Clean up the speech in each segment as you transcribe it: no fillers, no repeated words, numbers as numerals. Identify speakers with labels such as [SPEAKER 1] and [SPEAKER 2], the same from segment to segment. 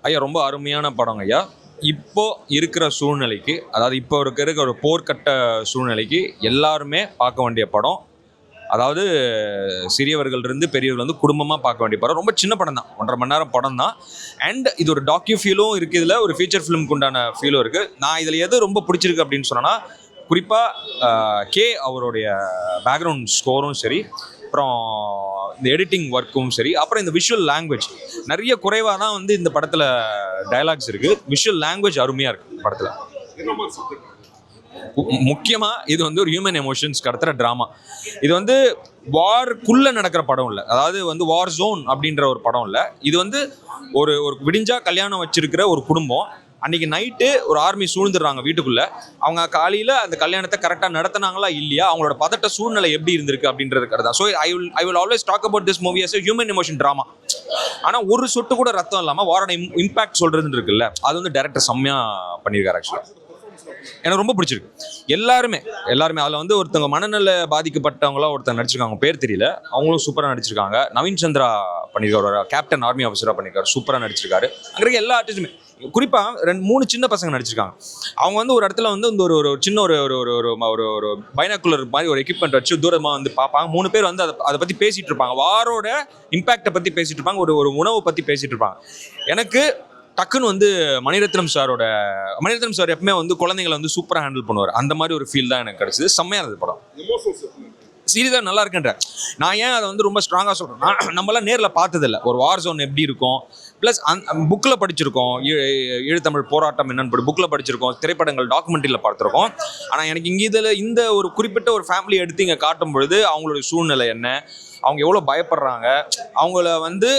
[SPEAKER 1] ஐயா ரொம்ப அருமையான படங்க ஐயா. இப்போ இருக்கிற சூழ்நிலைக்கு, அதாவது இப்போ இருக்கிற ஒரு போர்க்கட்ட சூழ்நிலைக்கு எல்லாருமே பார்க்க வேண்டிய படம். அதாவது சிறியவர்கள் இருந்து பெரியவர்கள் வந்து குடும்பமாக பார்க்க வேண்டிய படம். ரொம்ப சின்ன படம் தான், 1.5 மணி நேரம் படம் தான். அண்ட் இது ஒரு டாக்யூ ஃபீலும் இருக்குது, இதில் ஒரு ஃபீச்சர் ஃபிலிமுக்கு உண்டான ஃபீலும் இருக்குது. நான் இதில் எது ரொம்ப பிடிச்சிருக்கு அப்படின்னு சொன்னேன்னா, குறிப்பாக கே அவருடைய பேக்ரவுண்ட் ஸ்கோரும் சரி, அப்புறம் இந்த எடிட்டிங் ஒர்க்கும் சரி, அப்புறம் இந்த விஷுவல் லாங்குவேஜ் நிறைய குறைவாக தான் வந்து இந்த படத்தில் டயலாக்ஸ் இருக்குது. விஷுவல் லாங்குவேஜ் அருமையாக இருக்குது படத்தில். முக்கியமாக இது வந்து ஒரு ஹியூமன் எமோஷன்ஸ் கடத்துகிற ட்ராமா. இது வந்து வார்க்குள்ளே நடக்கிற படம் இல்லை, அதாவது வந்து வார் ஜோன் அப்படின்ற ஒரு படம் இல்லை. இது வந்து ஒரு ஒரு விடிஞ்சா கல்யாணம் வச்சிருக்கிற ஒரு குடும்பம். அன்றைக்கி நைட்டு ஒரு ஆர்மி சூழ்ந்துடுறாங்க வீட்டுக்குள்ளே. அவங்க காலையில் அந்த கல்யாணத்தை கரெக்டாக நடத்தினாங்களா இல்லையா, அவங்களோட பதட்ட சூழ்நிலை எப்படி இருந்திருக்கு அப்படின்றது தான். So I will always talk about this movie as human emotion drama. ஆனால் ஒரு சொட்டு கூட ரத்தம் இல்லாமல் வாரோட இம்பாக்ட் சொல்கிறதுன்னு இருக்குல்ல, அது வந்து டைரக்டர் செம்மையாக பண்ணியிருக்காரு. ஆக்சுவலாக எனக்கு ரொம்ப பிடிச்சிருக்கு. எல்லாருமே அதில் வந்து ஒருத்தவங்க மனநல பாதிக்கப்பட்டவங்களாம் ஒருத்தர் நடிச்சிருக்காங்க, பேர் தெரியல, அவங்களும் சூப்பராக நடிச்சிருக்காங்க. நவீன் சந்திரா பண்ணியிருக்காரு, கேப்டன் ஆர்மி ஆஃபீஸராக பண்ணியிருக்காரு, சூப்பராக நடிச்சிருக்காரு. அங்கே இருக்க எல்லா ஆர்டிஸ்டுமே, குறிப்பாக 2-3 சின்ன பசங்க நடிச்சிருக்காங்க. அவங்க வந்து ஒரு இடத்துல வந்து இந்த ஒரு சின்ன ஒரு பைனாக்குலர் மாதிரி ஒரு எக்யூப்மெண்ட் வச்சு தூரமாக வந்து பார்ப்பாங்க. 3 பேர் வந்து அதை பற்றி பேசிகிட்டு இருப்பாங்க, வாரோட இம்பேக்டை பற்றி பேசிகிட்டு இருப்பாங்க, ஒரு உணவை பற்றி பேசிகிட்டு இருப்பாங்க. எனக்கு டக்குன்னு வந்து மணிரத்னம் சார் எப்பவுமே வந்து குழந்தைங்களை வந்து சூப்பராக ஹேண்டில் பண்ணுவார். அந்த மாதிரி ஒரு ஃபீல் தான் எனக்கு கிடைச்சது. செம்மையாக இருந்தது படம். சீரியஸாக நல்லா இருக்குன்ற. நான் ஏன் அதை வந்து ரொம்ப ஸ்ட்ராங்காக சொல்கிறேன்னா, நம்மளாம் நேரில் பார்த்ததில்ல ஒரு வார் ஜோன் எப்படி இருக்கும். ப்ளஸ் புக்கில் படிச்சிருக்கோம், ஈழத்தமிழ் போராட்டம் என்னன்னு புக்கில் படிச்சிருக்கோம், திரைப்படங்கள் டாக்குமெண்ட்ரியில் பார்த்துருக்கோம். ஆனால் எனக்கு இங்கே இந்த ஒரு குறிப்பிட்ட ஒரு ஃபேமிலி எடுத்து இங்கே காட்டும் பொழுது அவங்களுடைய சூழ்நிலை என்ன, அவங்க எவ்வளோ பயப்படுறாங்க, அவங்கள வந்து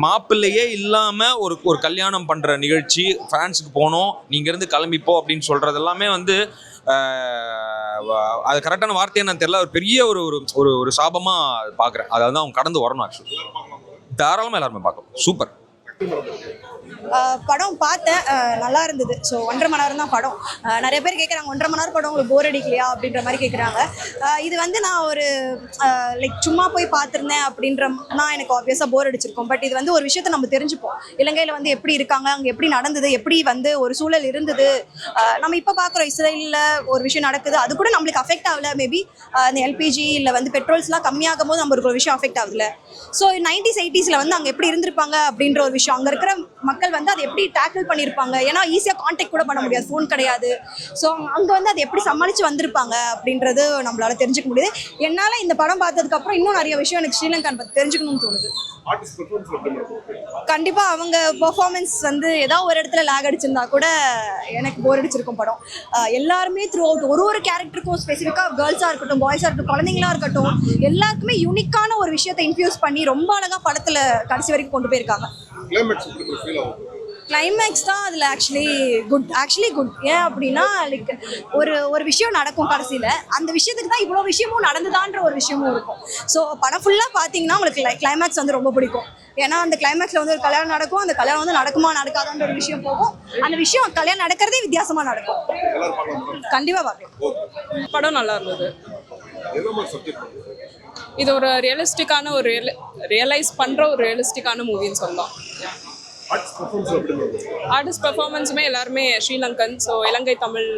[SPEAKER 1] மாப்பிள்ளையே இல்லாமல் ஒரு கல்யாணம் பண்ணுற நிகழ்ச்சி, ஃப்ரான்ஸுக்கு போனோம், நீங்கேருந்து கிளம்பிப்போ அப்படின்னு சொல்கிறது எல்லாமே வந்து அது கரெக்டான வார்த்தையை நான் தெரியல, ஒரு பெரிய ஒரு சாபமாக பார்க்குறேன். அதை வந்து அவங்க கடந்து வரணும். ஆக்சுவலி தாராளமாக எல்லாருமே பார்க்கணும். சூப்பர்
[SPEAKER 2] படம் பார்த்தேன், நல்லா இருந்தது. ஸோ 1.5 மணி நேரம் தான் படம். நிறைய பேர் கேட்குறாங்க 1.5 மணி நேரம் படம் உங்களுக்கு போர் அடிக்கலையா அப்படின்ற மாதிரி கேட்குறாங்க. இது வந்து நான் ஒரு லைக் சும்மா போய் பார்த்துருந்தேன் அப்படின்றனா எனக்கு ஆப்வியஸாக போர் அடிச்சிருக்கும். பட் இது வந்து ஒரு விஷயத்தை நம்ம தெரிஞ்சுப்போம். இலங்கையில் வந்து எப்படி இருக்காங்க, அங்கே எப்படி நடந்தது, எப்படி வந்து ஒரு சூழல் இருந்தது. நம்ம இப்போ பார்க்குறோம் இஸ்ரேலில் ஒரு விஷயம் நடக்குது, அது கூட நம்மளுக்கு அஃபெக்ட் ஆகல. மேபி இந்த எல்பிஜி இல்லை வந்து பெட்ரோல்ஸ்லாம் கம்மியாகும் போது நம்மளுக்கு ஒரு விஷயம் அஃபெக்ட் ஆகுதுல. ஸோ 90s 80s வந்து அங்கே எப்படி இருந்திருப்பாங்க அப்படின்ற ஒரு விஷயம், அங்கே இருக்கிற மக்கள் வந்து அதை எப்படி டேக்கிள் பண்ணியிருப்பாங்க. ஏன்னா ஈஸியாக கான்டாக்ட் கூட பண்ண முடியாது, ஃபோன் கிடையாது. ஸோ அங்கே வந்து அதை எப்படி சமாளித்து வந்திருப்பாங்க அப்படின்றது நம்மளால தெரிஞ்சுக்க முடியுது. என்னால் இந்த படம் பார்த்ததுக்கப்புறம் இன்னும் நிறைய விஷயம் எனக்கு ஸ்ரீலங்கா பற்றி தெரிஞ்சுக்கணும்னு தோணுது. கண்டிப்பாக அவங்க பெர்ஃபார்மன்ஸ் வந்து ஏதாவது ஒரு இடத்துல லேக் அடிச்சிருந்தா கூட எனக்கு போர் அடிச்சிருக்கும் படம். எல்லாருமே த்ரூ அவுட் ஒரு கேரக்டருக்கும் ஸ்பெசிஃபிக்காக கேர்ள்ஸாக இருக்கட்டும், பாய்ஸாக இருக்கட்டும், குழந்தைங்களா இருக்கட்டும், எல்லாருக்குமே யூனிக்கான ஒரு விஷயத்தை இன்ஃபியூஸ் பண்ணி ரொம்ப அழகாக படத்தில் கடைசி வரைக்கும் கொண்டு போயிருக்காங்க. கிளைமேக்ஸ் தான் அதில் ஆக்சுவலி குட். ஏன் அப்படின்னா லைக் ஒரு விஷயம் நடக்கும் கடைசியில், அந்த விஷயத்துக்கு தான் இவ்வளோ விஷயமும் நடந்துதான்ற ஒரு விஷயமும் இருக்கும். ஸோ படம் ஃபுல்லாக பார்த்தீங்கன்னா உங்களுக்கு கிளைமேக்ஸ் வந்து ரொம்ப பிடிக்கும். ஏன்னா அந்த கிளைமேக்ஸில் வந்து ஒரு கல்யாணம் நடக்கும், அந்த கல்யாணம் வந்து நடக்குமா நடக்காதான்ற ஒரு விஷயம் போகும். அந்த விஷயம் கல்யாணம் நடக்கிறதே வித்தியாசமாக நடக்கும். கண்டிப்பாக பார்க்கலாம்.
[SPEAKER 3] படம் நல்லா இருந்தது. இது ஒரு ரியலிஸ்டிக்கான ரியலைஸ் பண்ணுற ஒரு ரியலிஸ்டிக்கான மூவின்னு சொல்லலாம். ஆர்டிஸ்ட் பெர்ஃபார்மன்ஸுமே எல்லாருமே ஸ்ரீலங்கன். ஸோ இலங்கை தமிழ்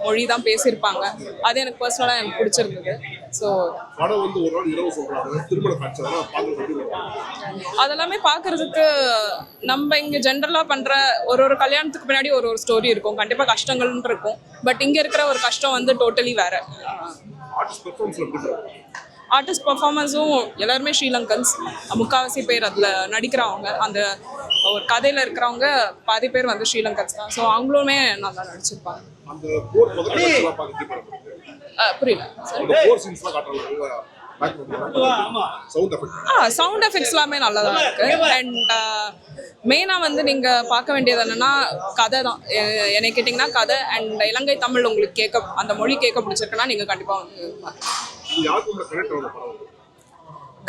[SPEAKER 3] மொழி தான் பேசியிருப்பாங்க. அது எனக்கு பர்சனலாக எனக்கு பிடிச்சிருந்தது. ஸோ அதெல்லாமே பார்க்குறதுக்கு நம்ம இங்கே ஜென்ரலாக பண்ணுற ஒரு கல்யாணத்துக்கு பின்னாடி ஒரு ஸ்டோரி இருக்கும், கண்டிப்பாக கஷ்டங்கள்னு இருக்கும். பட் இங்கே இருக்கிற ஒரு கஷ்டம் வந்து டோட்டலி வேறு. ஆர்டிஸ்ட் பர்ஃபார்மன்ஸும் எல்லாருமே ஸ்ரீலங்கன்ஸ், முக்கால்வாசி பேர் அதில் நடிக்கிறவங்க. அந்த ஒரு கதையில் இருக்கிறவங்க பாதி பேர் வந்து ஸ்ரீலங்கன்ஸ் தான். ஸோ அவங்களுமே நல்லா நடிச்சிருப்பாங்க. புரியல. சவுண்ட் எஃபெக்ட்ஸ் எல்லாமே நல்லா தான் இருக்கு. அண்ட் மெயினாக வந்து நீங்கள் பார்க்க வேண்டியது என்னென்னா கதை தான். என்னை கேட்டிங்கன்னா கதை அண்ட் இலங்கை தமிழ் உங்களுக்கு அந்த மொழி கேட்க பிடிச்சிருக்குன்னா நீங்கள் கண்டிப்பாக வந்து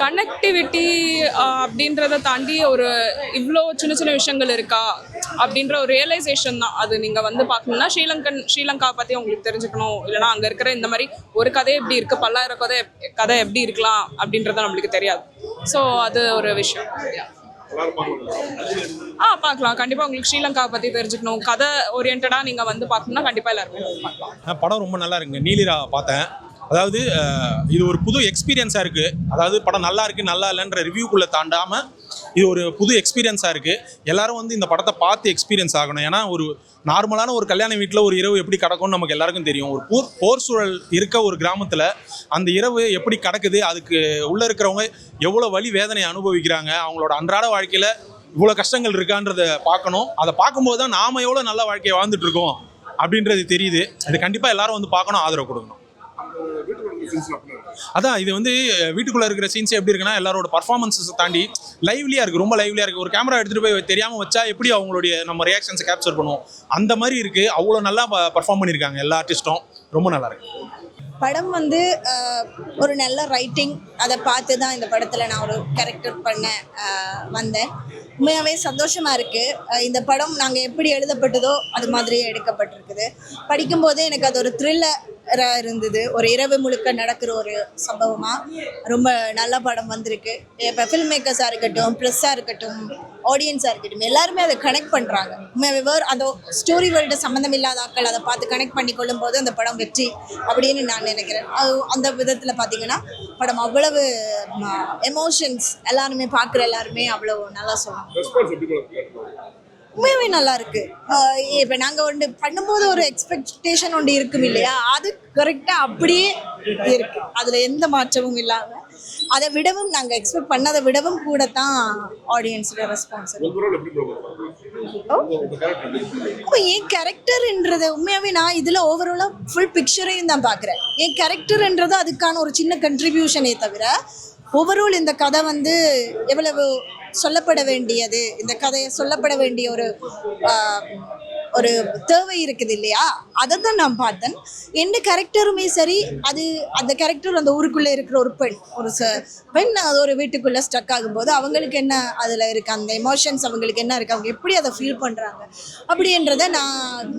[SPEAKER 3] கனெக்டிவிட்டி அப்படின்றத தாண்டி ஒரு இவ்வளோ சின்ன சின்ன விஷயங்கள் இருக்கா அப்படின்ற ஒரு ரியலைசேஷன் தான். அது நீங்கள் வந்து பார்க்கணுன்னா ஸ்ரீலங்கா பற்றி உங்களுக்கு தெரிஞ்சுக்கணும், இல்லைனா அங்கே இருக்கிற இந்த மாதிரி ஒரு கதை எப்படி இருக்குது, 10,000 கதை எப்படி இருக்கலாம் அப்படின்றத நம்மளுக்கு தெரியாது. ஸோ அது ஒரு விஷயம். பார்க்கலாம். கண்டிப்பா உங்களுக்கு ஸ்ரீலங்காவை பத்தி தெரிஞ்சுக்கணும், கதை ஓரியன்டா நீங்க வந்து பார்க்கணும்னா கண்டிப்பா எல்லாருமே பார்க்கலாம்.
[SPEAKER 4] படம் ரொம்ப நல்லா இருக்குங்க. நீலிரா பார்த்தேன். அதாவது இது ஒரு புது எக்ஸ்பீரியன்ஸாக இருக்குது. அதாவது படம் நல்லா இருக்குது நல்லா இல்லைன்ற ரிவ்யூக்குள்ளே தாண்டாமல் இது ஒரு புது எக்ஸ்பீரியன்ஸாக இருக்குது. எல்லாரும் வந்து இந்த படத்தை பார்த்து எக்ஸ்பீரியன்ஸ் ஆகணும். ஏன்னா ஒரு நார்மலான ஒரு கல்யாண வீட்டில் ஒரு இரவு எப்படி கிடக்கும்னு நமக்கு எல்லாருக்கும் தெரியும். ஒரு போர் சூழல் இருக்க ஒரு கிராமத்தில் அந்த இரவு எப்படி கிடக்குது, அதுக்கு உள்ளே இருக்கிறவங்க எவ்வளோ வலி வேதனை அனுபவிக்கிறாங்க, அவங்களோட அன்றாட வாழ்க்கையில் இவ்வளோ கஷ்டங்கள் இருக்கான்றதை பார்க்கணும். அதை பார்க்கும்போது தான் நாம் எவ்வளோ நல்ல வாழ்க்கையை வாழ்ந்துட்டு இருக்கோம் அப்படின்றது தெரியுது. இது கண்டிப்பாக எல்லாரும் வந்து பார்க்கணும், ஆதரவு கொடுக்கணும். அதான் இது வந்து வீட்டுக்குள்ள இருக்கிற சீன்ஸ் எப்படி இருக்குன்னா எல்லாரோட பர்ஃபார்மன்ஸஸ் தாண்டி லைவ்லியா இருக்கு, ரொம்ப லைவ்லியா இருக்கு. ஒரு கேமரா எடுத்துட்டு போய் தெரியாம வச்சா எப்படி அவங்களுடைய நம்ம ரியாக்ஷன்ஸை கேப்சர் பண்ணுவோம், அந்த மாதிரி இருக்கு. அவ்வளோ நல்லா பர்ஃபார்ம் பண்ணியிருக்காங்க எல்லா ஆர்டிஸ்டும். ரொம்ப நல்லா இருக்கு
[SPEAKER 2] படம் வந்து ஒரு நல்ல ரைட்டிங், அதை பார்த்து தான் இந்த படத்தில் நான் ஒரு கேரக்டர் பண்ண வந்தேன். உண்மையாகவே சந்தோஷமாக இருக்குது. இந்த படம் நாங்கள் எப்படி எழுதப்பட்டதோ அது மாதிரியே எடுக்கப்பட்டிருக்குது. படிக்கும்போதே எனக்கு அது ஒரு த்ரில்லராக இருந்தது. ஒரு இரவு முழுக்க நடக்கிற ஒரு சம்பவமாக ரொம்ப நல்ல படம் வந்திருக்கு. இப்போ ஃபில்ம் மேக்கர்ஸாக இருக்கட்டும், ப்ரெஸ்ஸாக இருக்கட்டும், ஆடியன்ஸாக இருக்கட்டும், எல்லாருமே அதை கனெக்ட் பண்ணுறாங்க. உண்மையாகவே அந்த ஸ்டோரி வேர்ல்டு சம்மந்தம் இல்லாத ஆட்கள் அதை பார்த்து கனெக்ட் பண்ணி கொள்ளும் போது அந்த படம் வெற்றி அப்படின்னு நான் நினைக்கிறேன். அது அந்த விதத்தில் பார்த்தீங்கன்னா படம் அவ்வளவு எமோஷன்ஸ், எல்லாருமே பார்க்குற எல்லாருமே அவ்வளோ நல்லா சொல்லலாம். உண்மையாகவே நல்லா இருக்கு. இப்போ நாங்கள் ஒன்று பண்ணும்போது ஒரு எக்ஸ்பெக்டேஷன் ஒன்று இருக்கும் இல்லையா, அது கரெக்டாக அப்படியே இருக்கு. அதில் எந்த மாற்றமும் இல்லாமல் அதை விடவும் நாங்கள் எக்ஸ்பெக்ட் பண்ணதை விடவும் கூட தான் ஆடியன்ஸோட ரெஸ்பான்ஸ். அப்போ என் கேரக்டர்ன்றது உண்மையாகவே நான் இதில் ஓவராலாக ஃபுல் பிக்சரையும் தான் பார்க்குறேன். என் கேரக்டர்ன்றது அதுக்கான ஒரு சின்ன கண்ட்ரிபியூஷனே தவிர ஓவரால் இந்த கதை வந்து எவ்வளவு சொல்லப்பட வேண்டியது, இந்த கதையை சொல்லப்பட வேண்டிய ஒரு தேவை இருக்குது இல்லையா, அதை தான் நான் பார்த்தேன். எந்த கேரக்டருமே சரி, அது அந்த கேரக்டர் அந்த ஊருக்குள்ளே இருக்கிற ஒரு பெண் அது ஒரு வீட்டுக்குள்ளே ஸ்டக் ஆகும்போது அவங்களுக்கு என்ன அதில் இருக்குது, அந்த எமோஷன்ஸ் அவங்களுக்கு என்ன இருக்குது, அவங்க எப்படி அதை ஃபீல் பண்ணுறாங்க அப்படின்றத நான்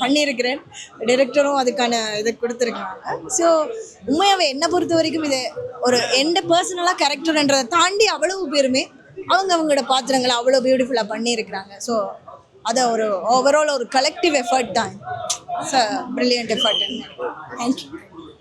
[SPEAKER 2] பண்ணியிருக்கிறேன். டைரக்டரும் அதுக்கான இதை கொடுத்துருக்காங்க. ஸோ உண்மையாகவே என்னை பொறுத்த வரைக்கும் இது ஒரு எந்த பர்சனலாக கேரக்டர்ன்றதை தாண்டி அவ்வளவு பேருமே அவங்களோட பாத்திரங்களை அவ்வளோ பியூட்டிஃபுல்லாக பண்ணியிருக்கிறாங்க. ஸோ அதை ஒரு ஓவரால் ஒரு கலெக்டிவ் எஃபர்ட் தான். It's a brilliant effort. Thank you.